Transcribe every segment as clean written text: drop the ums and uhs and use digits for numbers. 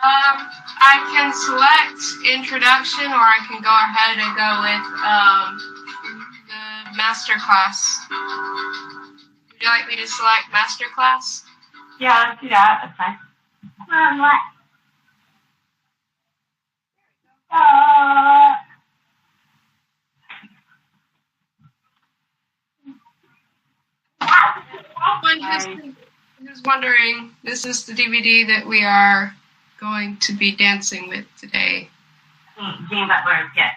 I can select introduction, or I can go ahead and go with the master class. Would you like me to select master class? Yeah, let's do that. That's fine. What? Who's wondering, this is the DVD that we are going to be dancing with today. Jean Butler's, yes.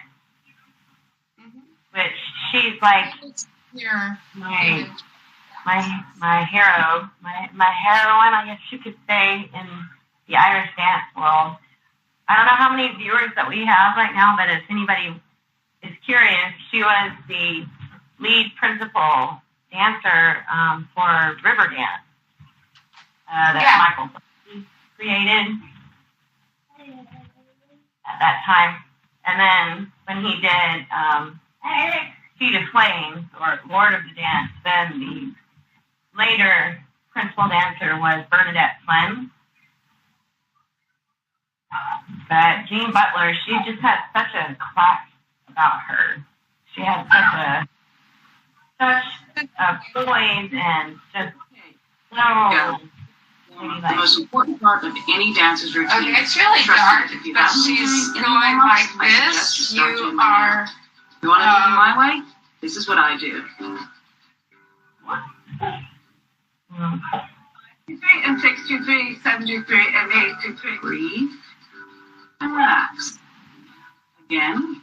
Which she's like Here. my hero, my heroine, I guess you could say, in the Irish dance world. I don't know how many viewers that we have right now, but if anybody is curious, she was the lead principal dancer for Riverdance that Michael created at that time. And then when he did Feet of Flames, or Lord of the Dance, then the later principal dancer was Bernadette Flynn. But Jean Butler, she just had such a class about her. She had such a poise and just the most important part of any dancer's routine. Okay, it's really dark, but she's going like this. You are. You want to do it my way? This is what I do. 53 and 63, 73 and 83. Breathe and relax. Again.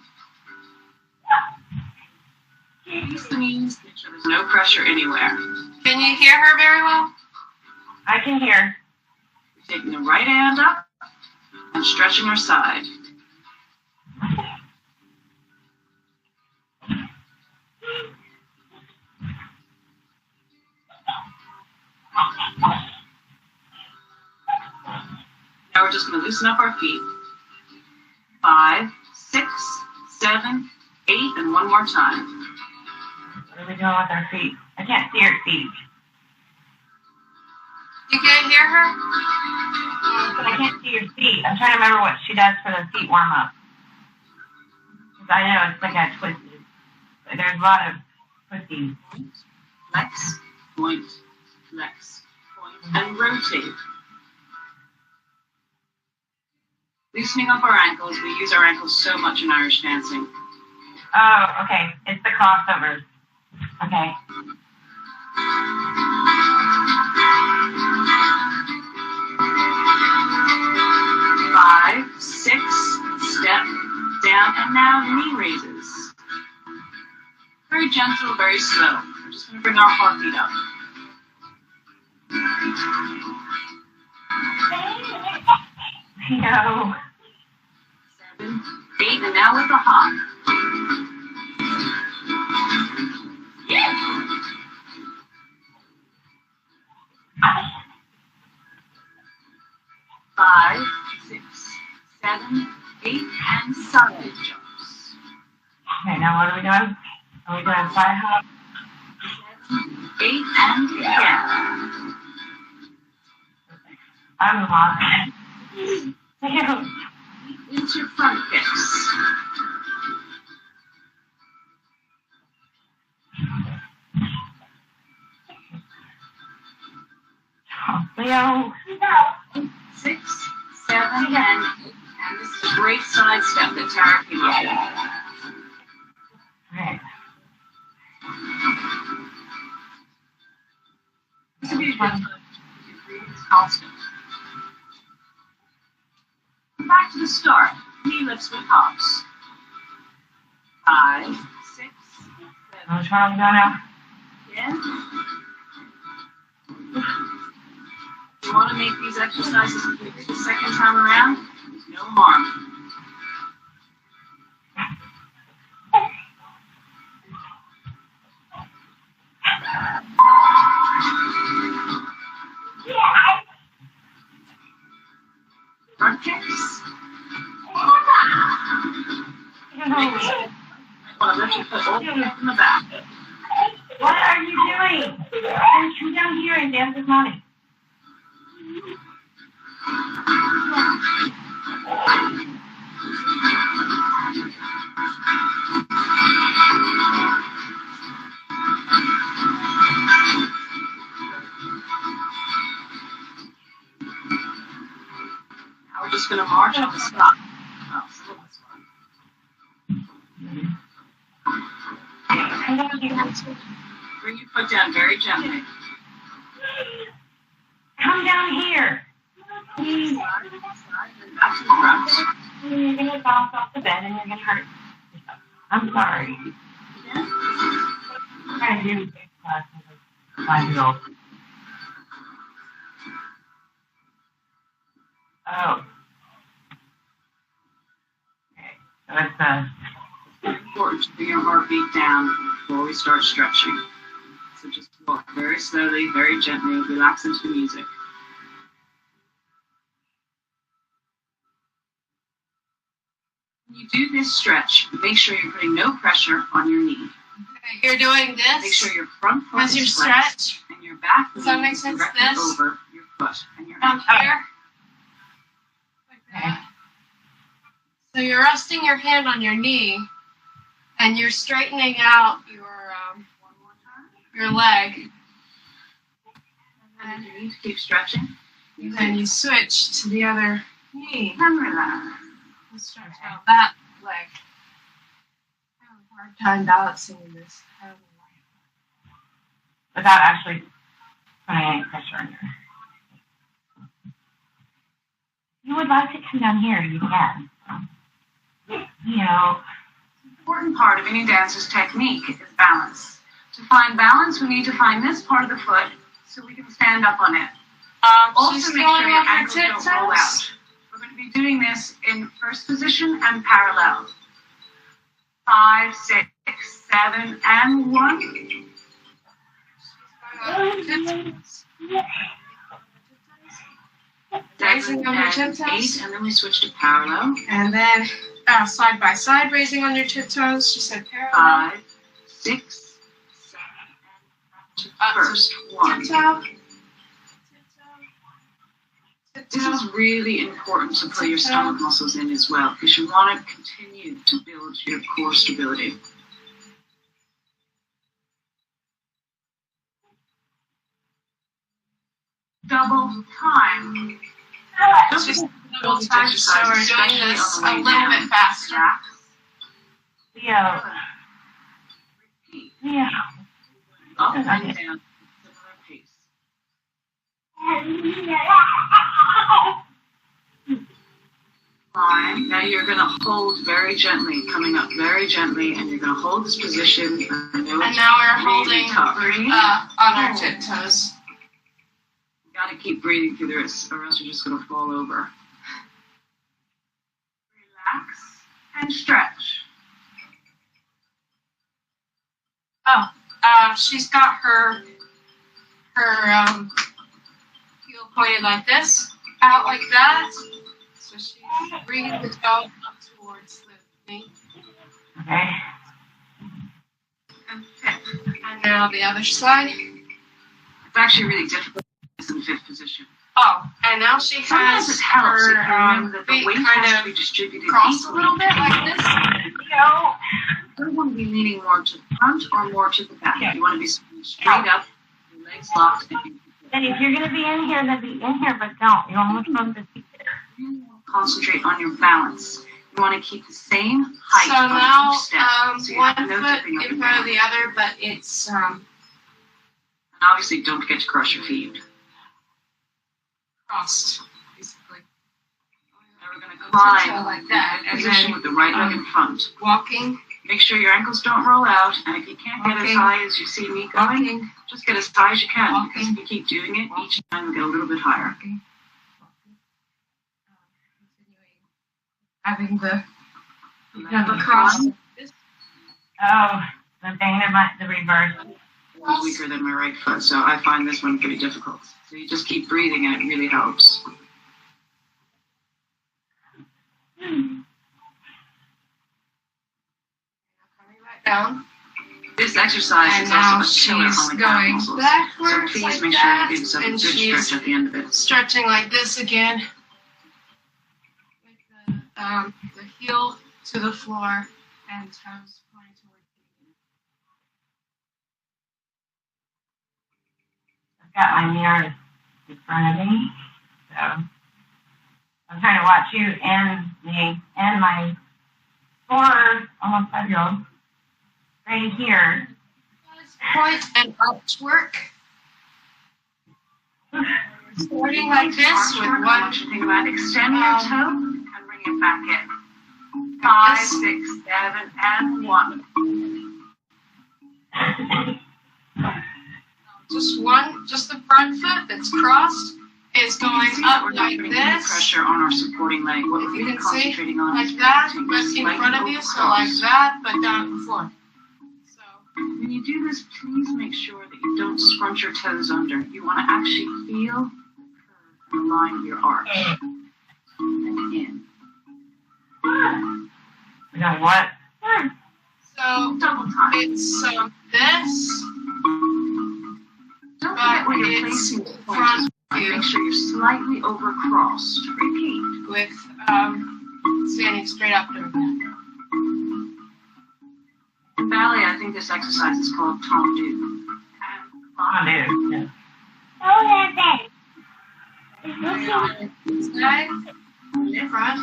Release the knees. Make sure there's no pressure anywhere. Can you hear her very well? I can hear. We're taking the right hand up and stretching our side. Now we're just going to loosen up our feet. 5, 6, 7, 8, and one more time. What are we doing with our feet? I can't see her feet. You can't hear her? But I can't see her feet. I'm trying to remember what she does for the feet warm up. Because I know it's like I twisted. But there's a lot of twisting. Flex, point, flex, point, and rotate. Loosening up our ankles. We use our ankles so much in Irish dancing. Oh, okay. It's the crossovers. Okay. Five, 6, step down, and now knee raises. Very gentle, very slow. We're just going to bring our heartbeat up. No. 7, 8, and now with the hop. Yeah. 5, 6, 7, 8, and side jumps. Okay, now what are we doing? Are we doing side hop? 7, 8, and again. I'm lost. Into front kicks. Leo. 6, 7, and 8. And this is a great side step that Tara came up with. Right. This would be a good time to breathe constant. Back to the start. Knee lifts with hops. 5, 6, 7. Which one are we doing now? Again. If you want to make these exercises the second time around, there's no harm. Front kicks. Well, let you put all the way in the back. What are you doing? Come down here and dance with Mommy. Now we're just going to march on the spot. Oh, so that's fun. Bring your foot down very gently. Come down here. Please. Side, and back to the front. You're going to bounce off the bed and you're going to hurt yourself. I'm sorry. Again. I'm trying to do big class with a 5-year-old. Oh. Okay. So it's It's important to bring your heartbeat down before we start stretching. So just walk very slowly, very gently, relax into the music. When you do this stretch, make sure you're putting no pressure on your knee. Okay, you're doing this. Make sure your front foot As your is flexed stretch. and your back Does that knee make is sense? directly This? over your foot and your Down here. Like that. So you're resting your hand on your knee, and you're straightening out your leg. And you need to keep stretching. And then you switch to the other knee. And relax. And stretch out that leg. I have a hard time balancing in this. without actually putting any pressure on you. You would like to come down here, you can. You know, The important part of any dancer's technique is balance. To find balance, we need to find this part of the foot so we can stand up on it. Also, She's make going sure your on her ankles don't roll tiptoes. out. We're going to be doing this in first position and parallel. 5, 6, 7, and 1. Raising on your 7 and tiptoes. 8, and then we switch to parallel. And then side by side, raising on your tiptoes. She said parallel. 5, 6, 7, and Up to first 1. tiptoe. This is really important to put your stomach muscles in as well, because you want to continue to build your core stability. Double time. Just double time, so we're doing this a little bit faster. Leo, Repeat. Leo. Up and down. Similar pace. Fine. Now you're going to hold very gently, coming up very gently, and you're going to hold this position. I know And it's now we're really holding tough. on our tiptoes. You got to keep breathing through this, or else you're just going to fall over. Relax and stretch. She's got her heel pointed like this, out like that. So she's bringing the toe up towards the knee. Okay. And fifth. And now the other side. It's actually really difficult in fifth position. Oh, and now she Sometimes has it helps if you her remember that the feet weight has to kind be of distributed crossed a equally. little bit like this. Leo. You don't want to be leaning more to the front or more to the back. Yeah. You want to be sitting straight up, your legs locked, and And if you're going to be in here, then be in here, but don't. You're almost supposed to sit there. you concentrate on your balance. You want to keep the same height So on now, each step. So you have one no foot tipping up in and front down. of the other, but it's And obviously, don't forget to cross your feet. crossed, basically. Now we're going to Tiptoe climb like that, and position then, with the right leg in front. Walking, Make sure your ankles don't roll out, and if you can't get as Walking. high as you see me going, walking, just get as high as you can. Walking. Because if you keep doing it, each time you get a little bit higher. walking. Having the cross. Oh, the thing about the reverse. It was weaker than my right foot, so I find this one pretty difficult. So you just keep breathing, and it really helps. Coming back down. This exercise And is now also a killer she's on the calf going muscles. So backwards please like make sure that, you give yourself a and good she's stretch at the end of it. stretching like this again, with the heel to the floor and toes pointing toward you. I've got my mirror in front of me, so I'm trying to watch you and me and my 4, almost 5-year-old right here. Point and up twerk. Starting like this with I one. want you to think about extend your toe and bring it back in. 5, 6, 7, and 1. Just one, just the front foot that's crossed is going up We're not like putting any this. pressure on our supporting leg. What If we're you really can see, concentrating on is like that, resting resting in slightly front of you, over so like cross. that, but down at the floor. So, When you do this, please make sure that you don't scrunch your toes under. You want to actually feel the curve and the line of your arch. And in. You know what? so Double time. it's this, Don't but forget where you're it's placing the front point. view Make sure you're slightly over crossed. Repeat. with standing straight up doing that. In ballet, I think this exercise is called tendu. I do. Yeah. Side, front.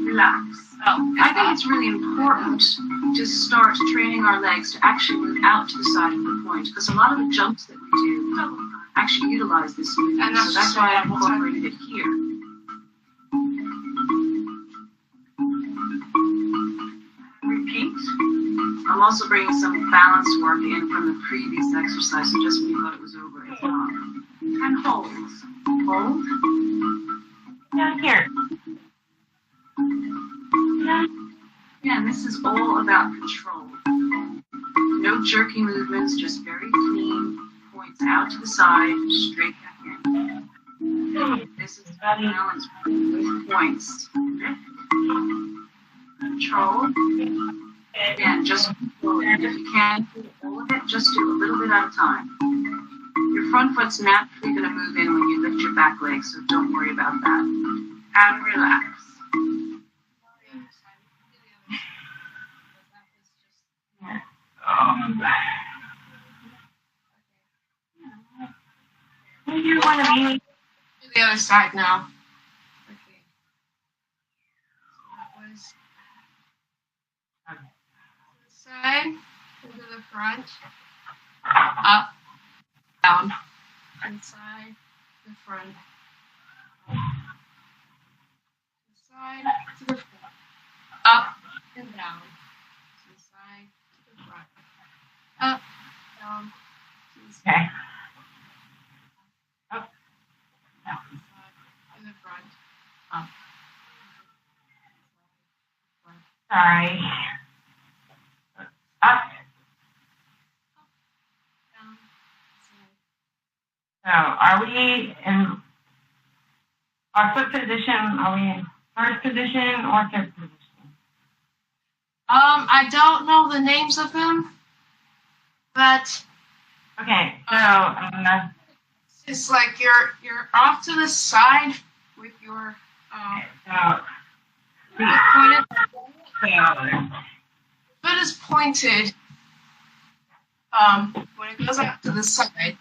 Relax. Oh, I think it's really important to start training our legs to actually move out to the side of the point, because a lot of the jumps that we do actually utilize this movement. And So that's why I incorporated it here. Repeat. I'm also bringing some balance work in from the previous exercise, so just when you thought it was over, it's not. And hold. Hold. Down here. Again, this is all about control. No jerky movements, just very clean points out to the side, straight back in. This is balance with points. Control. Again, just control it. If you can't do all of it, just do a little bit at a time. Your front foot's naturally going to move in when you lift your back leg, so don't worry about that. And relax. You want to be To the other side now. Okay. So that was this side, into the front, up, down, inside, the front, the side to the front, up and down, to the side to the front, up, down, to the side. okay. In the front, up. Sorry. Up. Down, So, are we in our foot position? Are we in first position or third position? I don't know the names of them, but Okay, so it's like you're off to the side with your so pointed. so Foot is pointed when it goes out to the side,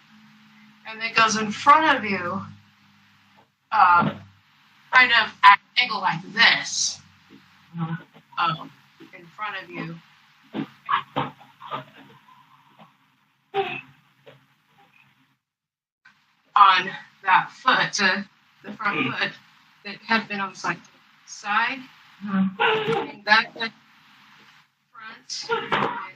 and it goes in front of you, kind of at an angle like this, in front of you. On that foot, the front foot that had been on the side, and that front, side.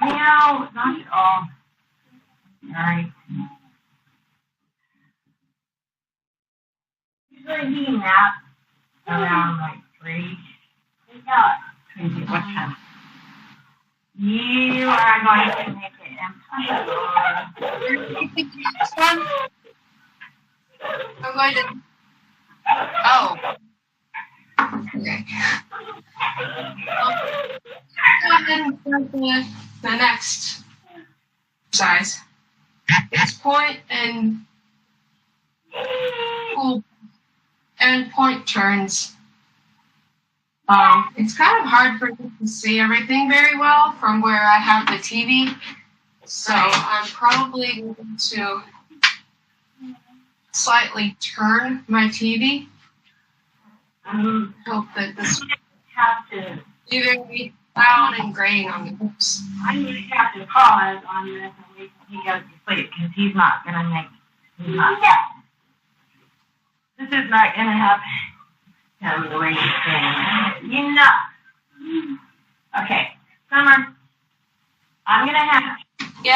no, not at all. Sorry. Usually he naps around like 3. What time? You are going to make it impossible. This one, I'm going to. Oh. Okay. Go ahead and start the next exercise. It's point and pull and point turns. It's kind of hard for me to see everything very well from where I have the TV, so I'm probably going to slightly turn my TV. Hope that this Have to. either be loud and grating on the hips. I may have to pause on this and wait till he goes to sleep because he's not gonna make. He's not. This is not gonna happen the way he's saying. You know. Okay, Summer. I'm gonna have to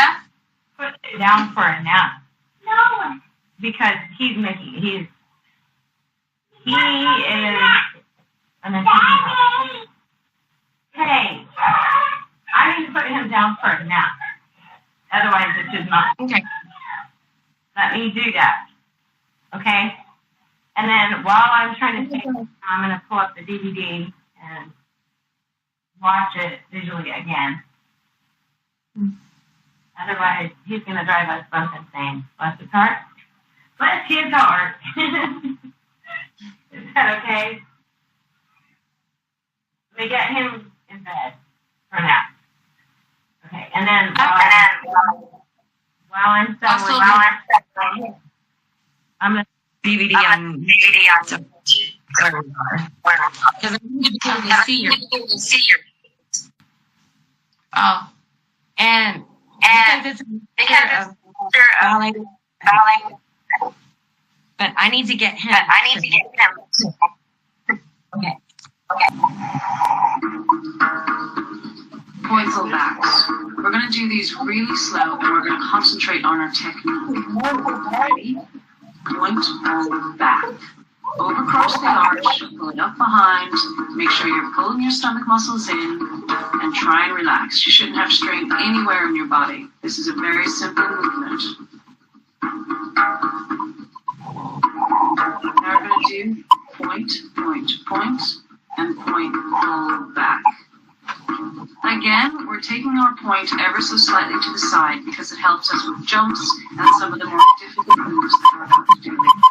put it down for a nap. No. Because he is an attention. Hey, I need to put him down for a nap. Otherwise, it's just not. Okay. Let me do that. Okay? And then while I'm trying to think, I'm going to pull up the DVD and watch it visually again. Otherwise, he's going to drive us both insane. Bless his heart. Bless his heart. Is that okay? We get him in bed for now. Okay, and then while I'm settling, I'm gonna DVD on because I need to see your and because it's a picture of ballet, but I need to get him. Okay. Point pull backs. We're going to do these really slow and we're going to concentrate on our technique. Ready? Point, pull back. Over across the arch, pull it up behind. Make sure you're pulling your stomach muscles in and try and relax. You shouldn't have strain anywhere in your body. This is a very simple movement. Now we're going to do point, point, point, and point, pull back. Again, we're taking our point ever so slightly to the side because it helps us with jumps and some of the more difficult moves that we're about to do later.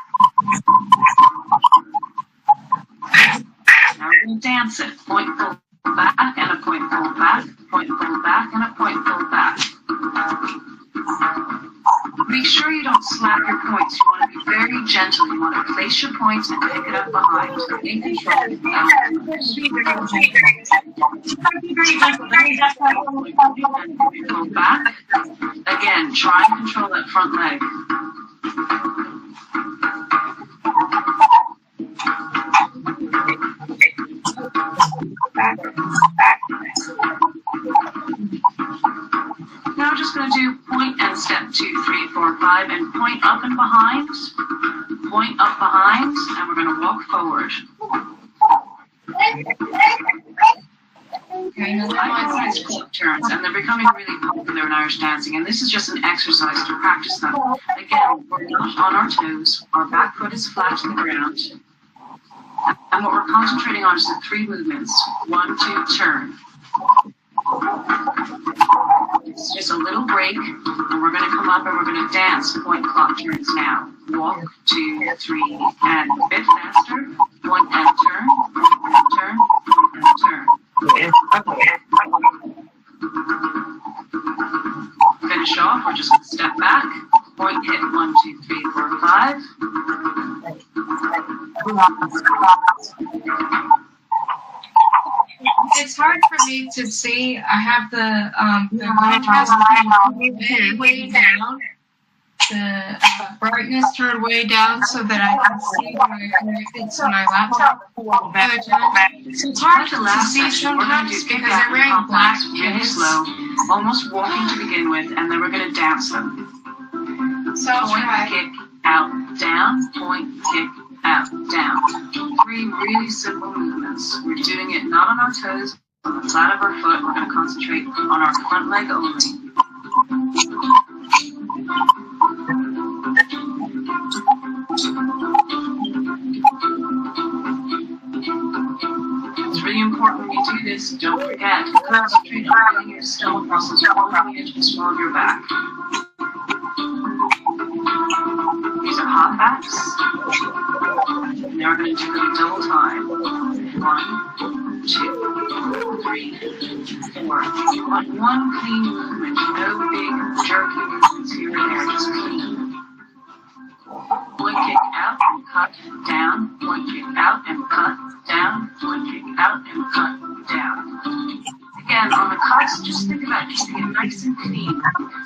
Now we're going to dance it. Point, pull back, and a point, pull back, point, pull back, and a point, pull back. Make sure you don't slap your points. You want to be very gentle. You want to place your points and pick it up behind. In control. Pull back. Again, try and control that front leg. Now we're just going to do point and step 2, 3, 4, 5, and point up and behind. Point up behind, and we're going to walk forward. Okay, now I like these clock turns, and they're becoming really popular in Irish dancing, and this is just an exercise to practice them. Again, we're not on our toes, our back foot is flat to the ground, and what we're concentrating on is the 3 movements. 1, 2, turn. It's just a little break, and we're going to come up and we're going to dance point clock turns now. Walk, 2, 3, and a bit faster. Point and turn, point and turn, point and turn. Finish off, we're just going to step back. Point, hit 1, 2, 3, 4, 5. It's hard for me to see. I have the contrast way down, the brightness turned way down so that I can see when I connect to my laptop. So it's hard to see sometimes because I'm wearing black really slow, almost walking to begin with, and then we're going to dance them. So I'll point, try. kick, out, down, point, kick, out, down. 3 really simple movements. We're doing it not on our toes, on the flat of our foot. We're going to concentrate on our front leg only. crosses all the way into the small of your back. These are hop backs. And now we're going to do them double time. 1, 2, 3, 4. You want one clean movement, no big jerky movements here and there, just clean. One kick out and cut down, one kick out and cut down, one kick out and cut down. Again, on the cuts, just think about keeping it nice and clean.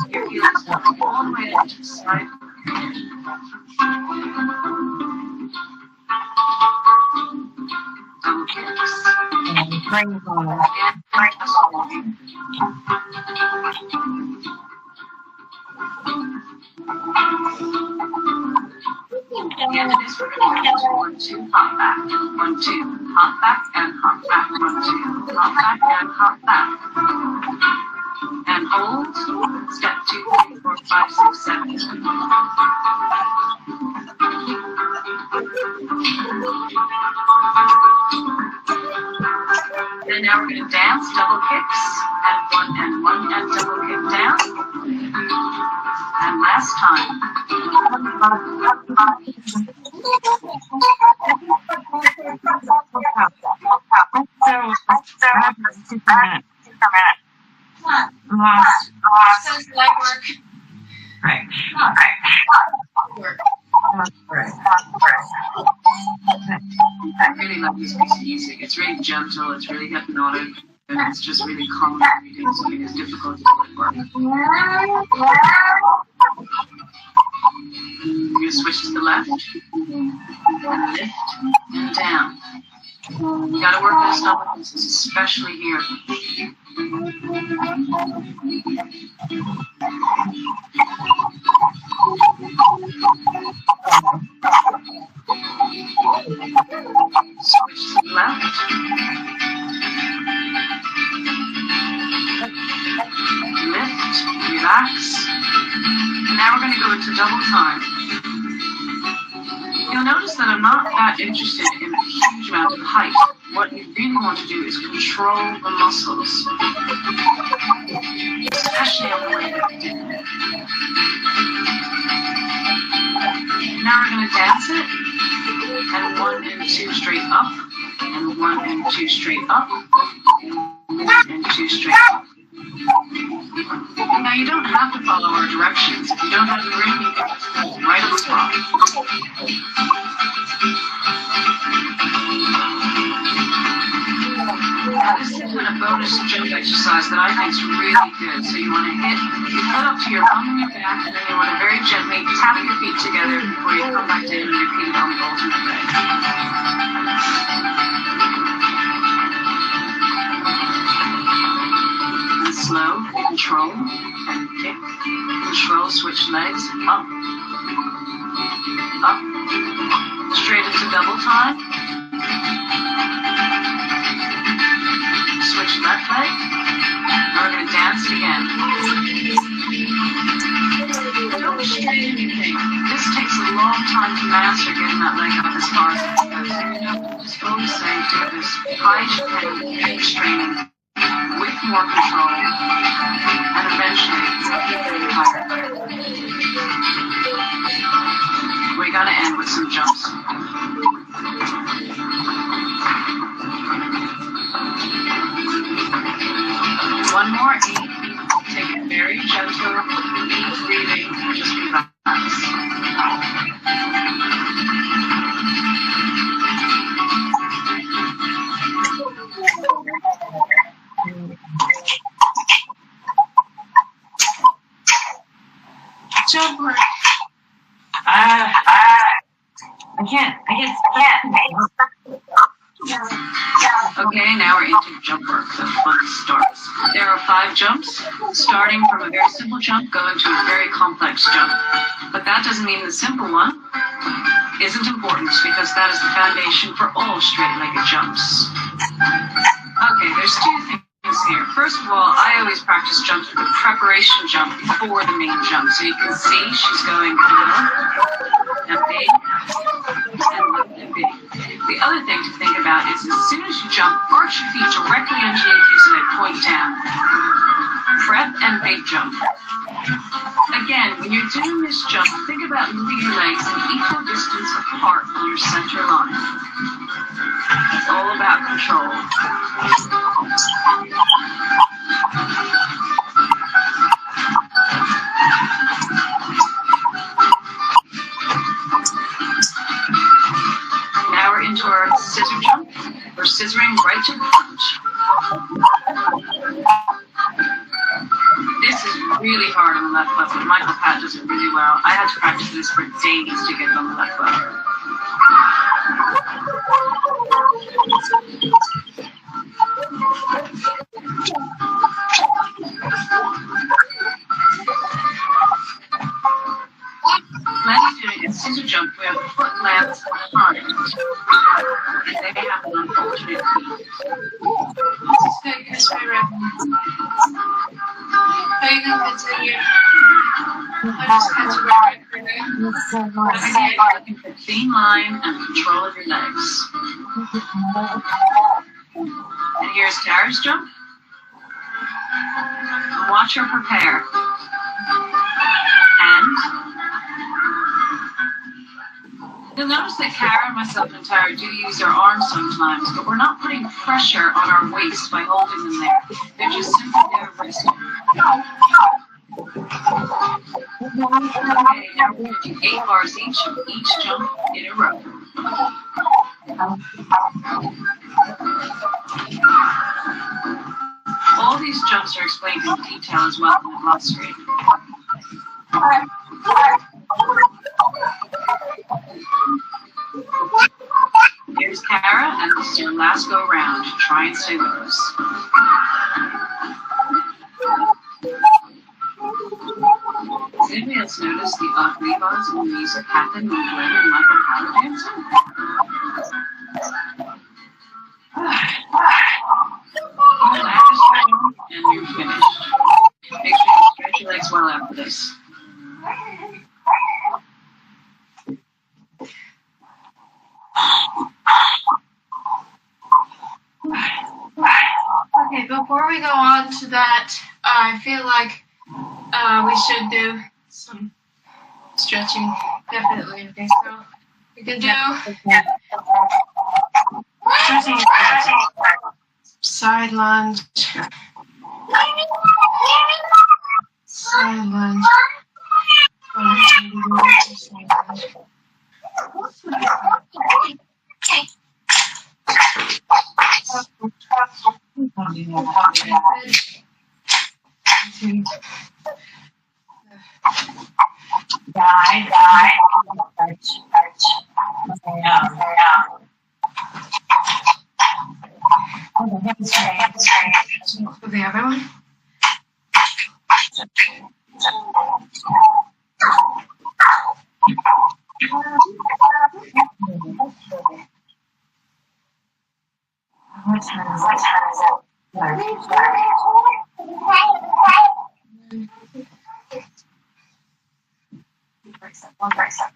Your heels going all the way into the side. Double kicks. Again, Again, it is we're going to go 1, 2, hop back, 1, 2, hop back, and hop back, 1, 2, hop back, and hop back. And hold, step 2, 3, 4, 5, 6, 7. And now we're going to dance double kicks, and 1, and double kick down. And last time. Says leg work. Right. Work. I really love this piece of music. It's really gentle, it's really hypnotic, and it's just really calm when you're doing something as difficult as footwork. You're going to switch to the left, and lift, and down. You got to work those stomach muscles, especially here. Switch to the left. Lift, relax. And now we're going to go into double time. You'll notice that I'm not that interested in a huge amount of height. What you really want to do is control the muscles, especially on the way back down. Now we're going to dance it, and 1 and 2 straight up, and 1 and 2 straight up, and 2 straight up. Now you don't have to follow our directions. If you don't have the ring, you can just hold right on the spot. Now this is doing a bonus jump exercise that I think is really good. So you want to hit your foot up to your bum and your back, and then you want to very gently tap your feet together before you come back down and repeat it on the alternate leg. And slow, control, and kick, control, switch legs, up, up, straight into double time. Switch left leg. Now we're going to dance it again. Don't strain anything. This takes a long time to master getting that leg up as far as it goes. Just go the same, do this high straining, straining with more control, and eventually getting higher. We're going to end with some jumps. One more, 8. Take it very gentle, deep breathing, and just relax. Jump work. I can't. Okay, now we're into jump work. The fun starts. There are 5 jumps, starting from a very simple jump, going to a very complex jump. But that doesn't mean the simple one isn't important, because that is the foundation for all straight-legged jumps. Okay, there's 2 things here. First of all, I always practice jumps with a preparation jump before the main jump. So you can see she's going low and big and low and big. The The other thing to think about is as soon as you jump, arch your feet directly underneath you so they point down. Prep and big jump. Again, when you're doing this jump, think about moving your legs an equal distance apart from your center line. It's all about control. Now we're into our scissor jump. We're scissoring right to lunge. This is really hard on the left foot, but Michael Pat does it really well. I had to practice this for days to get it on the left foot. When you're doing a scissor jump where the foot lands behind, and they have an unfortunate feet. Let's just take this way around. They know continue. I just had to right for now. Again, you're looking for clean line and control of your legs. And here's Tara's jump. And watch her prepare. And you'll notice that Kara, myself, and Tara do use our arms sometimes, but we're not putting pressure on our waist by holding them there. They're just simply there resting. Okay, now we're going to do 8 bars each of each jump in a row. All these jumps are explained in detail as well in the glossary. Here's Kara, and this is your last go round. Try and stay with us. Has anybody else noticed the odd rebars in the music happen when Glenn and Michael Power dancing? And you're finished. Make sure you stretch your legs well after this. Okay, before we go on to that, I feel like we should do some stretching, definitely. Okay, so we can do side lunge, side lunge, for the other one. What time is it? One breaks up.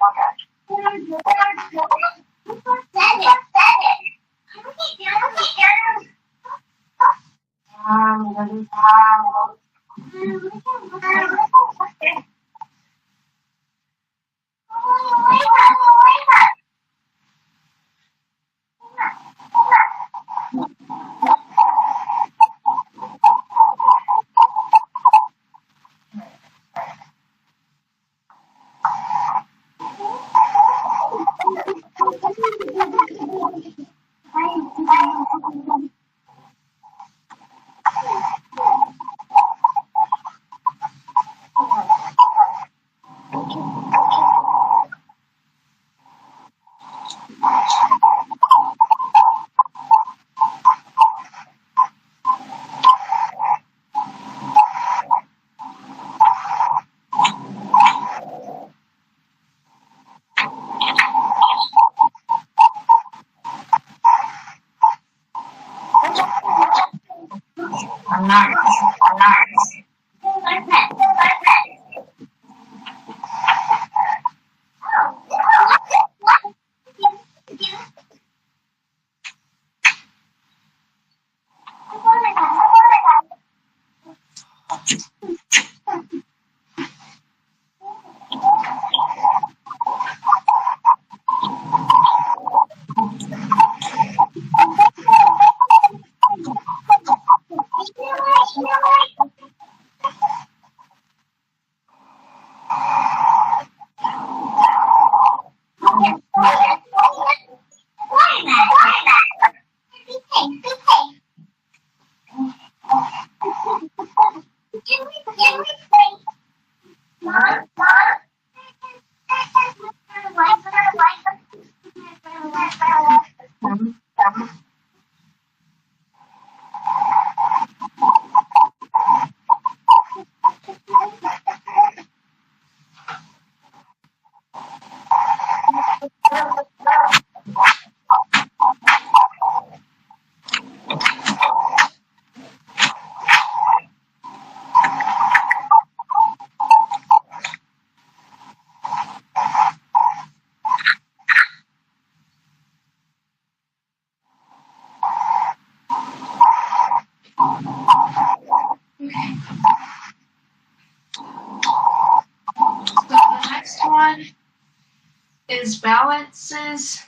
Is balance, taps,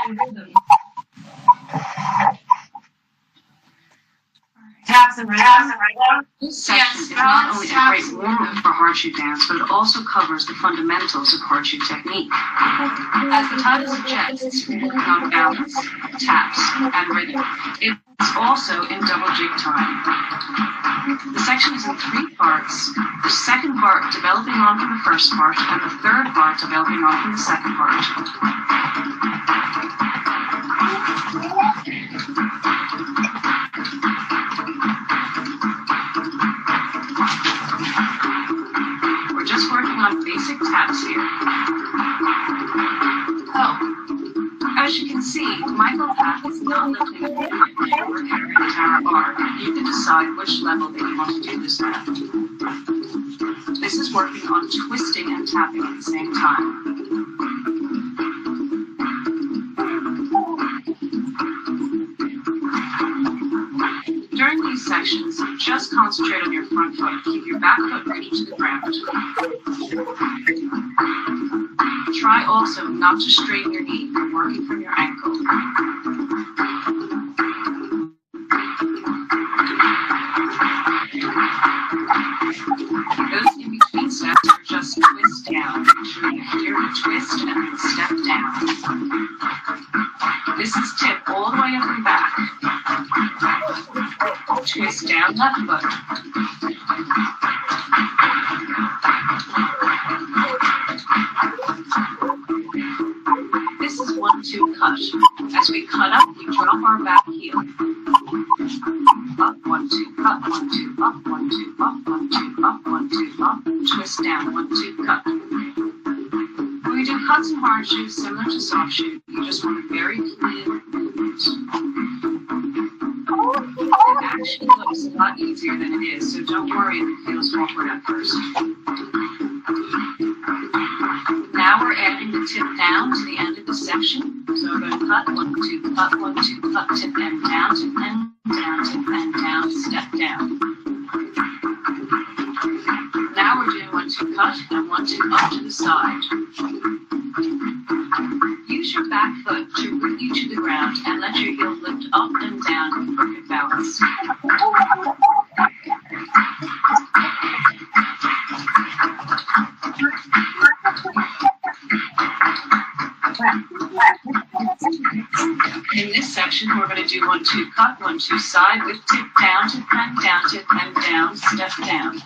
and rhythm. Taps and rhythm. Yes, Is not balance, only a taps, great and warm-up rhythm. for horseshoe dance, but it also covers the fundamentals of horseshoe technique. As the title suggests, we're working on balance, taps, and rhythm. It's also in double jig time. The section is in 3 parts, the second part developing on from the first part, and the third part developing on from the second part. We're just working on basic taps here. As you can see, Michael Pack is not lifting a finger or carrying guitar R. You can decide which level that you want to do this at. This is working on twisting and tapping at the same time. During these sections, just concentrate on your front foot. Keep your back foot ready to the ground. Try also not to strain your knee. You're working from your ankle. Those in between steps are just twist down. Make sure you hear the twist and then step down. This is tip all the way up and back. Twist down left foot. This is 1-2 cut. As we cut up, we drop our back heel. Up, 1-2, cut, 1-2, up, 1-2, up, 1-2, up, 1-2, up, twist down, 1-2, cut. When we do cuts and hard shoes, similar to soft shoe, you just want a very clean movement. It actually looks a lot easier than it is, so don't worry if it feels awkward at first. Now we're adding the tip down to the end of the section. So we're going to cut, 1-2, cut, 1-2, cut, tip end down, tip end down, tip end down, step down. Now we're doing 1-2 cut and 1-2 up to the side. Use your back foot to root you to the ground and let your heel lift up and down in perfect balance. In this section, we're going to do 1-2 cut, 1-2 side with tip down, tip and down, step down.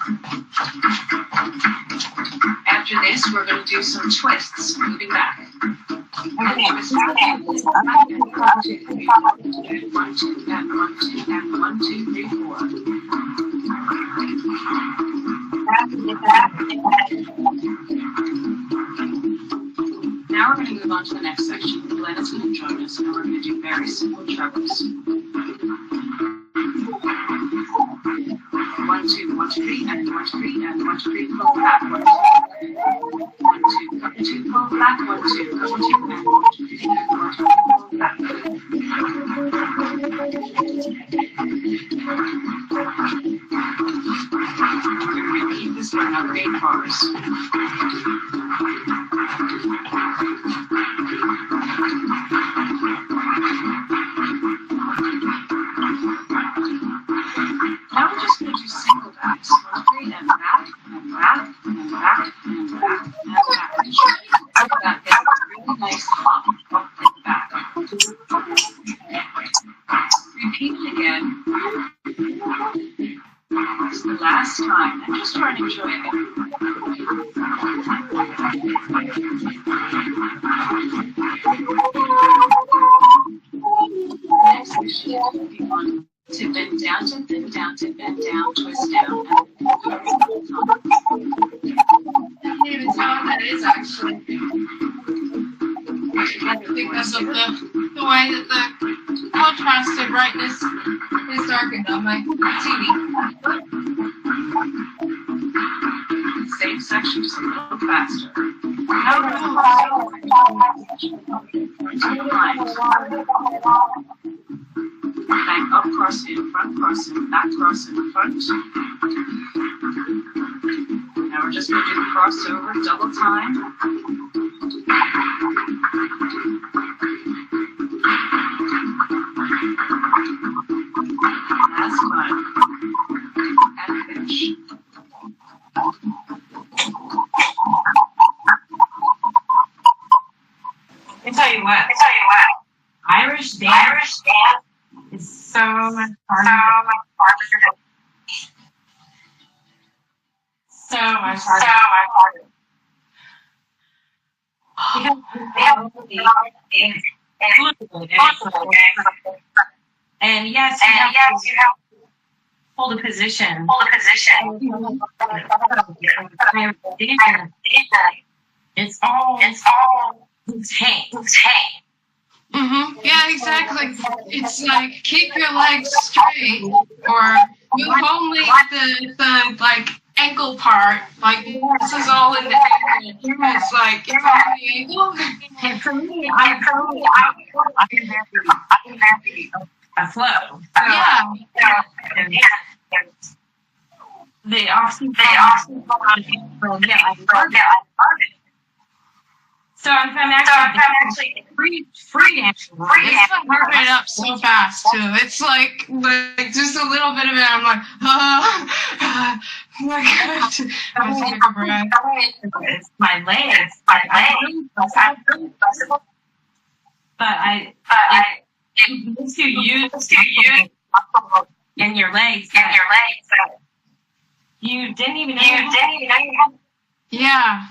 After this, we're going to do some twists, moving back. And twist back in. 1, 2, 3, 4, and 1, 2, and 1, 2, and 1, 2, 3, 4. Now we're going to move on to the next section. Glenn is going to join us, and we're going to do very simple trebles. 1, 2, 1, 3, and 1, 3, and 1, 3, pull back, 1, 2. 1, 2, cut 2, pull back, 1, 2, cut 2, and 1, 2, 3, and 1, 2, pull back. We're going to repeat this for another 8 bars. Now we're just going to do single backs. 1, 3, and back, and back, and back, and back, and back. And sure you can see that gets a really nice hop up and back. Repeat it again. It's the last time and just try and enjoy it. Next section, you want to bend down, to bend down, to bend down, twist down, and go horizontal time. I can't even tell what that is actually. I think because of the way that the contrasted brightness is darkened on my TV. Same section, just a little faster. Back up, cross in, front, cross in, back, cross in, front. Now we're just going to do the crossover, double time. Last time. And finish. I tell you what, Irish dance is so much harder. So much harder. And yes, you have to hold a position. It's all tank. Yeah, exactly. It's like keep your legs straight or move only the like ankle part. Like this is all in the ankle. It's like it's on the ankle. And for me, I'm very a flow. Yeah. They often I So if I'm actually free dancing, It's like heart rate up so fast too. It's like just a little bit of it. I'm like, oh my gosh. I have to take a breath. it's my legs. But it needs to use in your legs. You didn't even know you had. Yeah.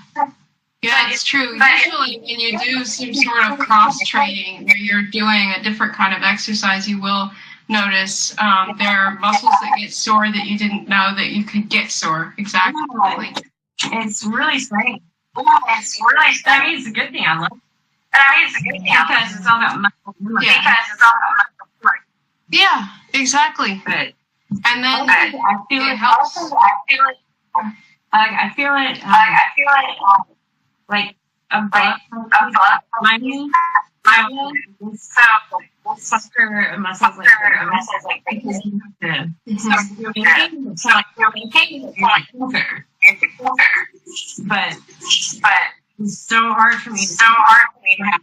Yeah, it's true. Usually when you do some sort of cross training where you're doing a different kind of exercise, you will notice there are muscles that get sore that you didn't know that you could get sore. Exactly. It's really strange. I mean, it's a good thing. I love it. Because it's all about muscle memory. Yeah, exactly. But And then I feel it it helps. I feel it. Like above my knee. So muscles like because you have to maintain but it's so hard for me to have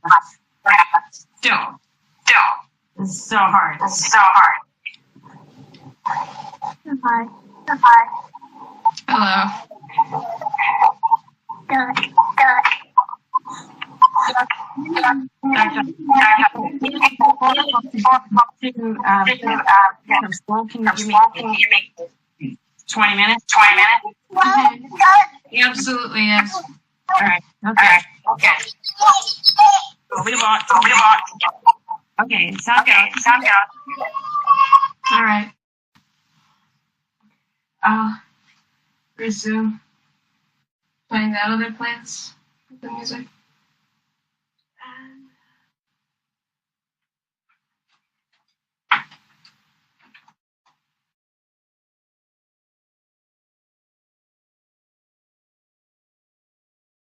still it's so hard. Hello. Can you give me 20 minutes? Absolutely, yes. All right. Okay. We want. Okay. Sound good. All right. I'll resume playing that other plants with the music.